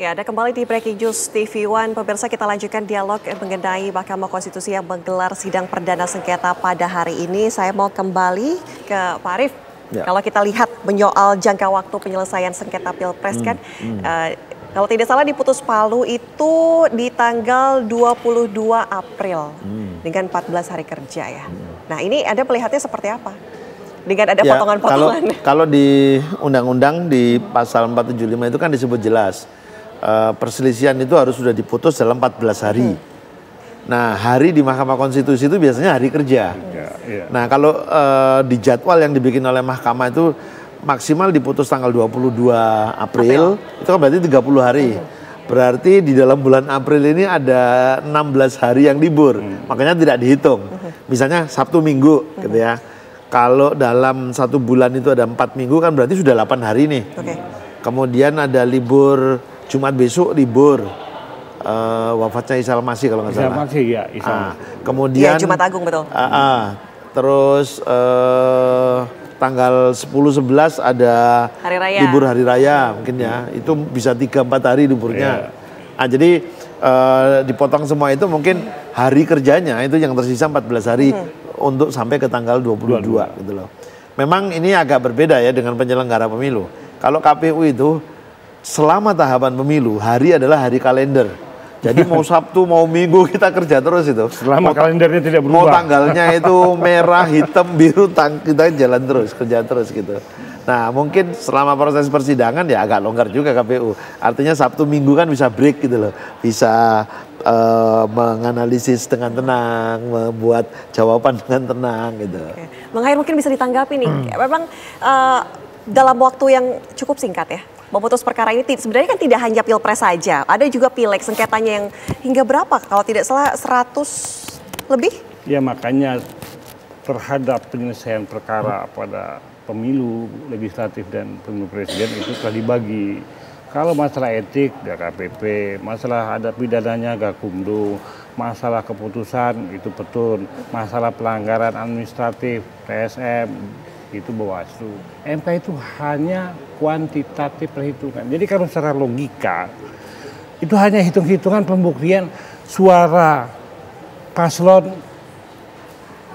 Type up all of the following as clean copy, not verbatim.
Ya, ada kembali di Breaking News TV One. Pemirsa, kita lanjutkan dialog mengenai Mahkamah Konstitusi yang menggelar sidang perdana sengketa pada hari ini. Saya mau kembali ke Pak Arief. Ya. Kalau kita lihat menyoal jangka waktu penyelesaian sengketa Pilpres kan, kalau tidak salah diputus Palu itu di tanggal 22 April dengan 14 hari kerja ya. Nah, ini Anda melihatnya seperti apa? Dengan ada potongan-potongan. Kalau di undang-undang di pasal 475 itu kan disebut jelas. Perselisihan itu harus sudah diputus dalam 14 hari. Nah, hari di Mahkamah Konstitusi itu biasanya hari kerja. Nah, kalau di jadwal yang dibikin oleh Mahkamah itu maksimal diputus tanggal 22 April, itu kan berarti 30 hari. Berarti di dalam bulan April ini ada 16 hari yang libur, makanya tidak dihitung. Misalnya Sabtu Minggu gitu ya. Kalau dalam satu bulan itu ada 4 minggu kan berarti sudah 8 hari nih. Kemudian ada libur Jumat besok libur, wafatnya Isa Al-Masih kalau nggak salah. Isa Al-Masih ya. Ya, Kemudian Jumat Agung betul. Terus tanggal 10-11 ada hari raya. Libur hari raya mungkin ya. Itu bisa 3-4 hari liburnya. Jadi dipotong semua itu mungkin hari kerjanya itu yang tersisa 14 hari untuk sampai ke tanggal 22 gitu loh. Memang ini agak berbeda ya dengan penyelenggara pemilu. Kalau KPU itu selama tahapan pemilu, hari adalah hari kalender. Jadi mau Sabtu, mau Minggu kita kerja terus itu. Selama kalendernya tidak berubah. Mau tanggalnya itu merah, hitam, biru, kita jalan terus, kerja terus gitu. Nah mungkin selama proses persidangan ya agak longgar juga KPU. Artinya Sabtu Minggu kan bisa break gitu loh. Bisa menganalisis dengan tenang, membuat jawaban dengan tenang gitu. Bang Khair mungkin bisa ditanggapi nih. Memang dalam waktu yang cukup singkat ya. Memutus perkara ini sebenarnya kan tidak hanya Pilpres saja, ada juga Pileg sengketanya yang hingga berapa kalau tidak salah 100 lebih? Ya makanya terhadap penyelesaian perkara pada pemilu legislatif dan pemilu presiden itu telah dibagi. Kalau masalah etik DKPP, masalah ada pidananya Gakumdu, masalah keputusan itu Petun, masalah pelanggaran administratif TSM itu Bawaslu. MK itu hanya kuantitatif perhitungan. Jadi kalau secara logika itu hanya hitung-hitungan pembuktian suara paslon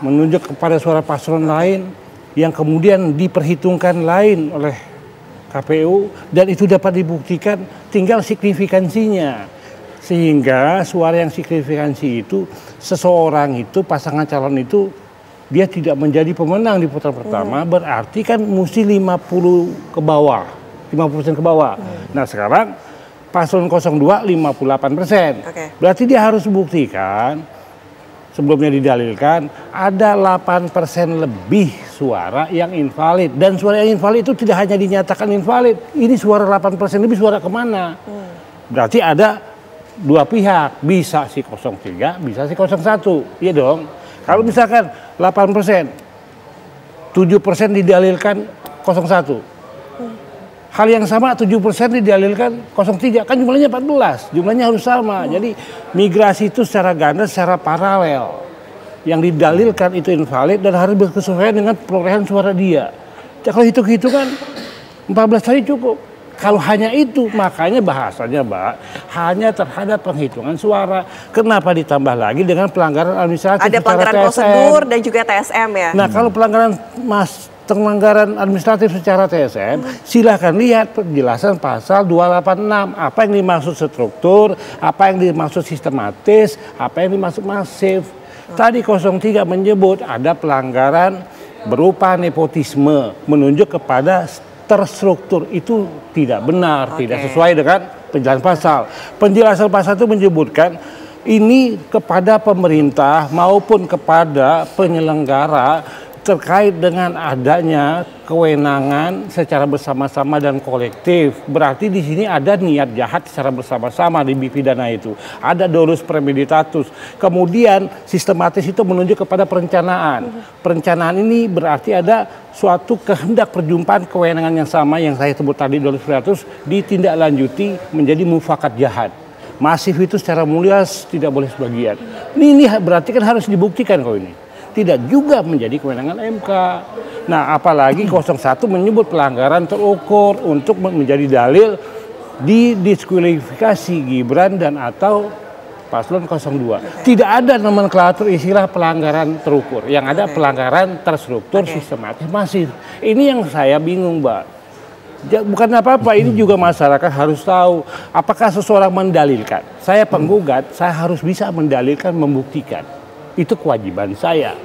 menunjuk kepada suara paslon lain yang kemudian diperhitungkan lain oleh KPU dan itu dapat dibuktikan tinggal signifikansinya. Sehingga suara yang signifikansi itu seseorang itu pasangan calon itu dia tidak menjadi pemenang di putaran pertama, berarti kan mesti 50 ke bawah, 50% ke bawah. Nah sekarang paslon 02 58%. Berarti dia harus buktikan, sebelumnya didalilkan, ada 8% lebih suara yang invalid. Dan suara yang invalid itu tidak hanya dinyatakan invalid, ini suara 8% lebih suara kemana? Berarti ada dua pihak, bisa si 03, bisa si 01, iya dong. Kalau misalkan 8%, 7% didalilkan 01. Hal yang sama 7% didalilkan 03, kan jumlahnya 14, jumlahnya harus sama. Jadi migrasi itu secara ganda, secara paralel. Yang didalilkan itu invalid dan harus berkesesuaian dengan perolehan suara dia. Kalau hitung-hitungan 14 hari cukup. Kalau hanya itu, makanya bahasanya Mbak, hanya terhadap penghitungan suara. Kenapa ditambah lagi dengan pelanggaran administratif? Ada pelanggaran prosedur dan juga TSM ya? Nah kalau pelanggaran administratif secara TSM, silahkan lihat penjelasan pasal 286. Apa yang dimaksud struktur, apa yang dimaksud sistematis, apa yang dimaksud masif. Tadi 03 menyebut ada pelanggaran berupa nepotisme, menunjuk kepada terstruktur, itu tidak benar, tidak sesuai dengan penjelasan pasal. Penjelasan pasal itu menyebutkan ini kepada pemerintah maupun kepada penyelenggara terkait dengan adanya kewenangan secara bersama-sama dan kolektif. Berarti di sini ada niat jahat secara bersama-sama di pidana itu. Ada dolus premeditatus. Kemudian sistematis itu menunjuk kepada perencanaan. Perencanaan ini berarti ada suatu kehendak perjumpaan kewenangan yang sama yang saya sebut tadi dolus premeditatus ditindaklanjuti menjadi mufakat jahat. Masif itu secara mulia tidak boleh sebagian. Ini berarti kan harus dibuktikan kalau ini. Tidak juga menjadi kewenangan MK. Nah apalagi 01 menyebut pelanggaran terukur untuk menjadi dalil didiskualifikasi Gibran dan atau Paslon 02. Tidak ada nomenklatur istilah pelanggaran terukur. Yang ada pelanggaran terstruktur, sistematis, masif. Ini yang saya bingung, Mbak. Bukan apa-apa, ini juga masyarakat harus tahu apakah seseorang mendalilkan. Saya penggugat, saya harus bisa mendalilkan, membuktikan. Itu kewajiban saya.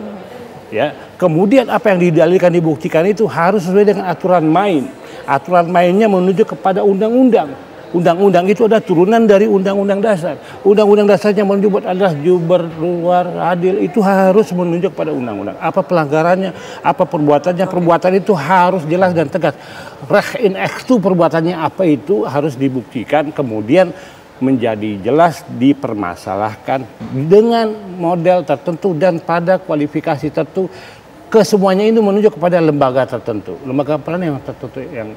Ya. Kemudian apa yang didalilkan, dibuktikan itu harus sesuai dengan aturan main. Aturan mainnya menuju kepada undang-undang. Undang-undang itu adalah turunan dari Undang-Undang Dasar. Undang-Undang Dasarnya menyebut adalah jujur, luar, adil, itu harus menunjuk pada undang-undang. Apa pelanggarannya, apa perbuatannya, perbuatan itu harus jelas dan tegas. Reh in extu perbuatannya apa itu harus dibuktikan, kemudian menjadi jelas, dipermasalahkan dengan model tertentu dan pada kualifikasi tertentu. Kesemuanya itu menunjuk kepada lembaga tertentu, lembaga peran yang tertentu yang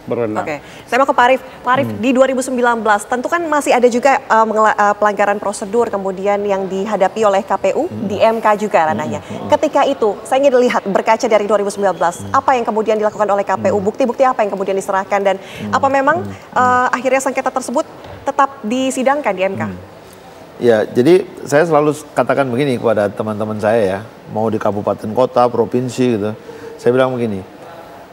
berwenang. Oke, saya mau ke Pak Arief. Pak Arief, di 2019 tentu kan masih ada juga pelanggaran prosedur kemudian yang dihadapi oleh KPU di MK juga ranahnya. Ketika itu, saya ingin lihat berkaca dari 2019, apa yang kemudian dilakukan oleh KPU, bukti-bukti apa yang kemudian diserahkan dan apa memang akhirnya sengketa tersebut tetap disidangkan di MK? Ya, jadi saya selalu katakan begini kepada teman-teman saya ya, mau di kabupaten kota, provinsi gitu. Saya bilang begini,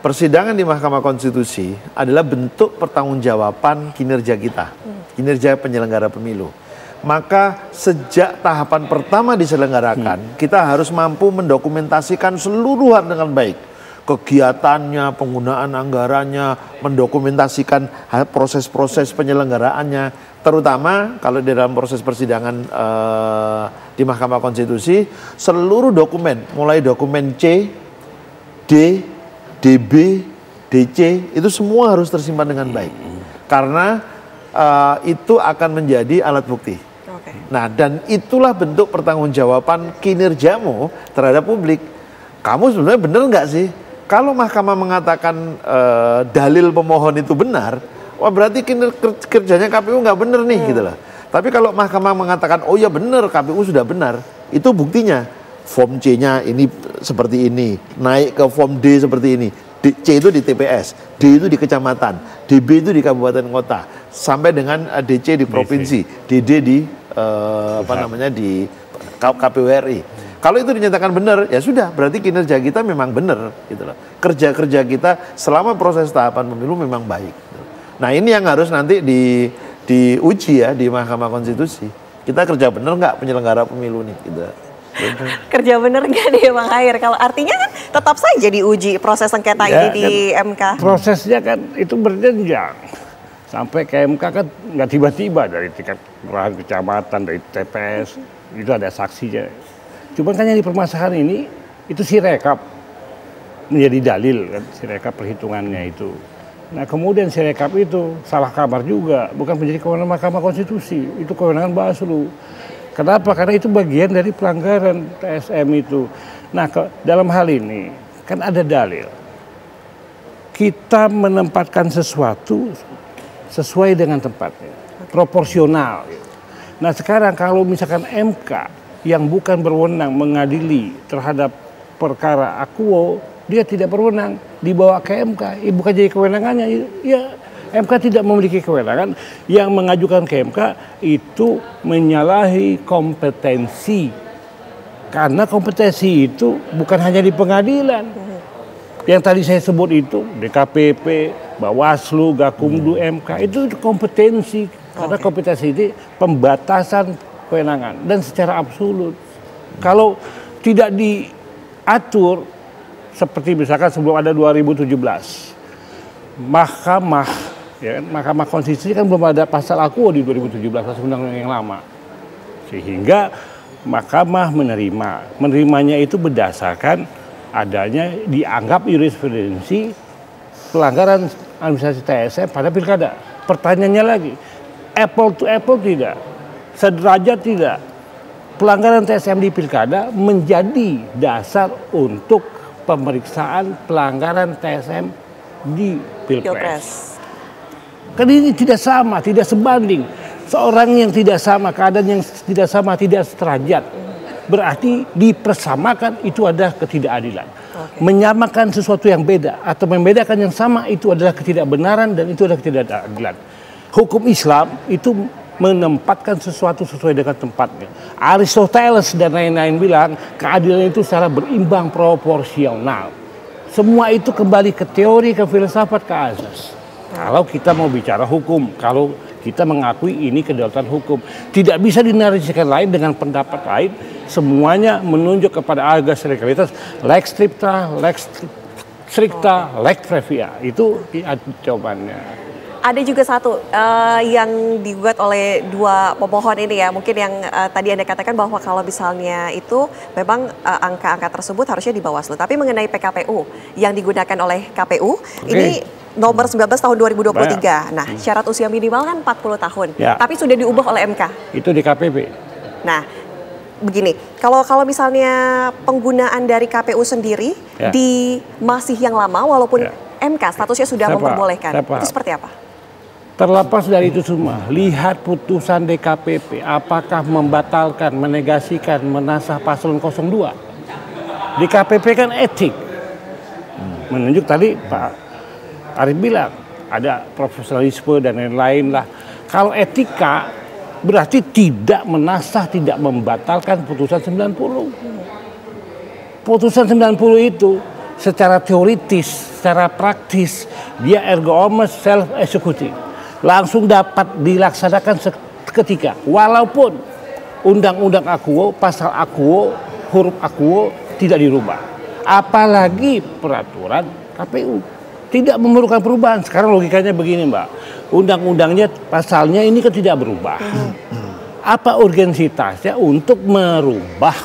persidangan di Mahkamah Konstitusi adalah bentuk pertanggungjawaban kinerja kita, kinerja penyelenggara pemilu. Maka sejak tahapan pertama diselenggarakan, kita harus mampu mendokumentasikan seluruh hal dengan baik. Kegiatannya, penggunaan anggarannya, mendokumentasikan proses-proses penyelenggaraannya. Terutama kalau di dalam proses persidangan di Mahkamah Konstitusi, seluruh dokumen, mulai dokumen C, D, DB, DC, itu semua harus tersimpan dengan baik. Karena itu akan menjadi alat bukti. Nah, dan itulah bentuk pertanggungjawaban kinerjamu terhadap publik. Kamu sebenarnya benar nggak sih? Kalau mahkamah mengatakan dalil pemohon itu benar, wah berarti kerjanya KPU nggak benar nih gitu lah. Tapi kalau mahkamah mengatakan, oh ya benar, KPU sudah benar, itu buktinya. Form C-nya ini seperti ini, naik ke form D seperti ini. C itu di TPS, D itu di kecamatan, DB itu di kabupaten kota, sampai dengan DC di provinsi, DD di di KPU RI. Kalau itu dinyatakan benar, ya sudah, berarti kinerja kita memang benar, gitu loh. Kerja-kerja kita selama proses tahapan pemilu memang baik. Nah ini yang harus nanti diuji ya di Mahkamah Konstitusi. Kita kerja benar nggak penyelenggara pemilu nih, gitu. Kerja bener nggak nih Bang Khair? Kalau artinya kan tetap saja diuji proses sengketa ini di MK. Prosesnya kan itu berjenjang. Sampai ke MK kan nggak tiba-tiba dari tingkat kelurahan, kecamatan, dari TPS, itu ada saksinya. Cuman kan yang dipermasalahan ini, itu sirekap menjadi dalil kan, sirekap perhitungannya itu. Nah kemudian sirekap itu salah kamar juga, bukan menjadi kewenangan Mahkamah Konstitusi, itu kewenangan Bawaslu. Kenapa? Karena itu bagian dari pelanggaran TSM itu. Nah, dalam hal ini kan ada dalil. Kita menempatkan sesuatu sesuai dengan tempatnya, proporsional. Nah, sekarang kalau misalkan MK yang bukan berwenang mengadili terhadap perkara akuo, dia tidak berwenang dibawa ke MK, bukan jadi kewenangannya. Ya, MK tidak memiliki kewenangan, yang mengajukan ke MK itu menyalahi kompetensi. Karena kompetensi itu bukan hanya di pengadilan. Yang tadi saya sebut itu, DKPP, Bawaslu, Gakumdu, MK, itu kompetensi. Karena kompetensi itu pembatasan kewenangan dan secara absolut. Kalau tidak diatur, seperti misalkan sebelum ada 2017, Mahkamah Konstitusi kan belum ada pasal akuo di 2017, pasal undang-undang yang lama. Sehingga Mahkamah menerimanya itu berdasarkan adanya dianggap jurisprudensi pelanggaran administrasi TSM pada pilkada. Pertanyaannya lagi, apple to apple tidak, sederajat tidak. Pelanggaran TSM di pilkada menjadi dasar untuk pemeriksaan pelanggaran TSM di Pilpres. Kan ini tidak sama, tidak sebanding. Seorang yang tidak sama, keadaan yang tidak sama, tidak sederajat. Berarti dipersamakan itu adalah ketidakadilan. Menyamakan sesuatu yang beda atau membedakan yang sama itu adalah ketidakbenaran dan itu adalah ketidakadilan. hukum Islam itu menempatkan sesuatu sesuai dengan tempatnya. Aristoteles dan lain-lain bilang keadilan itu secara berimbang proporsional. Semua itu kembali ke teori, ke filsafat, ke azas. Kalau kita mau bicara hukum, kalau kita mengakui ini kedaulatan hukum, tidak bisa dinarasikan lain dengan pendapat lain. Semuanya menunjuk kepada azas legalitas, lex stricta, lex previa. Itu jawabannya. Ada juga satu yang digugat oleh dua pemohon ini ya, mungkin yang tadi Anda katakan bahwa kalau misalnya itu memang angka-angka tersebut harusnya di Bawaslu. Tapi mengenai PKPU yang digunakan oleh KPU, ini nomor 19 tahun 2023. Nah, syarat usia minimal kan 40 tahun, tapi sudah diubah oleh MK. Itu di KPP. Nah, begini, kalau misalnya penggunaan dari KPU sendiri di masih yang lama walaupun MK statusnya sudah memperbolehkan, itu seperti apa? Terlepas dari itu semua, lihat putusan DKPP, apakah membatalkan, menegasikan, menasah paslon 02. DKPP kan etik. Menunjuk tadi Pak Arief bilang, ada profesionalisme dan lain-lain lah. Kalau etika, berarti tidak menasah, tidak membatalkan putusan 90. Putusan 90 itu secara teoritis, secara praktis, dia erga omnes self-executing. Langsung dapat dilaksanakan seketika. Walaupun undang-undang akuo, pasal akuo, huruf akuo tidak dirubah. Apalagi peraturan KPU. Tidak memerlukan perubahan. Sekarang logikanya begini Mbak. Undang-undangnya, pasalnya ini kan tidak berubah. Apa urgensitasnya untuk merubah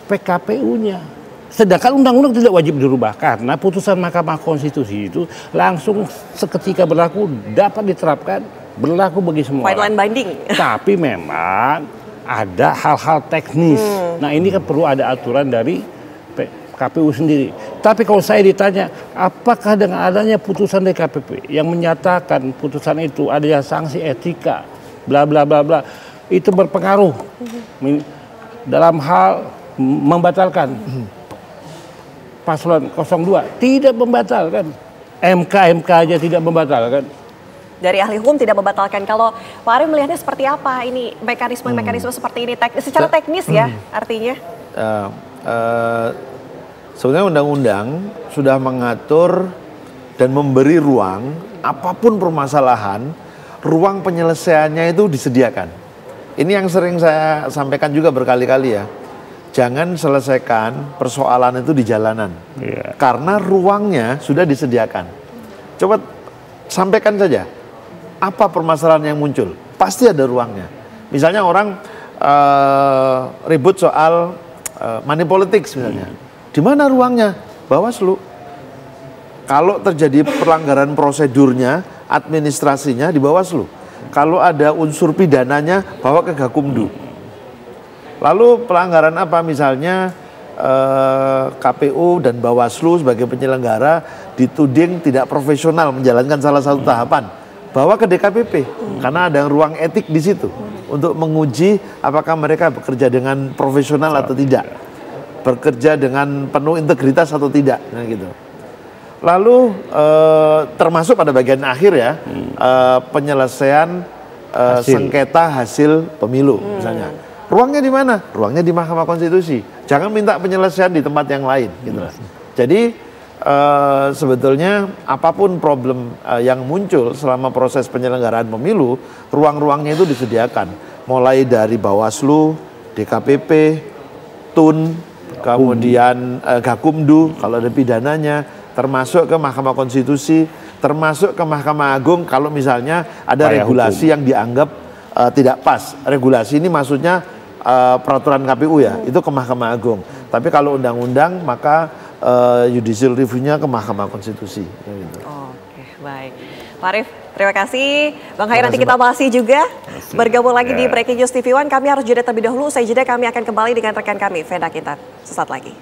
PKPU-nya? Sedangkan undang-undang tidak wajib dirubah karena putusan Mahkamah Konstitusi itu langsung seketika berlaku, dapat diterapkan, berlaku bagi semua. Fine binding. Tapi memang ada hal-hal teknis. Nah ini kan perlu ada aturan dari KPU sendiri. Tapi kalau saya ditanya, apakah dengan adanya putusan DKPP yang menyatakan putusan itu ada sanksi etika, bla bla bla bla, itu berpengaruh dalam hal membatalkan paslon 02? Tidak membatalkan. MK aja tidak membatalkan. Dari ahli hukum tidak membatalkan. Kalau Pak Arief melihatnya seperti apa ini mekanisme seperti ini secara teknis ya artinya? Sebenarnya undang-undang sudah mengatur dan memberi ruang apapun permasalahan, ruang penyelesaiannya itu disediakan. Ini yang sering saya sampaikan juga berkali-kali ya. Jangan selesaikan persoalan itu di jalanan, karena ruangnya sudah disediakan. Coba sampaikan saja, apa permasalahan yang muncul? Pasti ada ruangnya. Misalnya orang ribut soal money politics misalnya, di mana ruangnya? Bawaslu. Kalau terjadi pelanggaran prosedurnya, administrasinya di Bawaslu. Kalau ada unsur pidananya, bawa ke Gakumdu. Lalu pelanggaran apa misalnya KPU dan Bawaslu sebagai penyelenggara dituding tidak profesional menjalankan salah satu tahapan, bawa ke DKPP karena ada ruang etik di situ untuk menguji apakah mereka bekerja dengan profesional atau tidak, bekerja dengan penuh integritas atau tidak, nah gitu. Lalu termasuk pada bagian akhir ya penyelesaian sengketa hasil pemilu misalnya. Ruangnya di mana? Ruangnya di Mahkamah Konstitusi. Jangan minta penyelesaian di tempat yang lain. Gitu. Jadi sebetulnya apapun problem yang muncul selama proses penyelenggaraan pemilu, ruang-ruangnya itu disediakan. Mulai dari Bawaslu, DKPP, TUN, kemudian Gakumdu kalau ada pidananya, termasuk ke Mahkamah Konstitusi, termasuk ke Mahkamah Agung kalau misalnya ada regulasi yang dianggap tidak pas. Regulasi ini maksudnya peraturan KPU ya, itu ke Mahkamah Agung. Tapi kalau undang-undang maka judicial review-nya ke Mahkamah Konstitusi. Gitu. Oke, baik. Pak Arief, terima kasih. Bang Hai, nanti kita masih juga bergabung lagi di Breaking News TV One. Kami harus jeda terlebih dahulu. Usai jeda kami akan kembali dengan rekan kami, Venda Kintan. Sesaat lagi.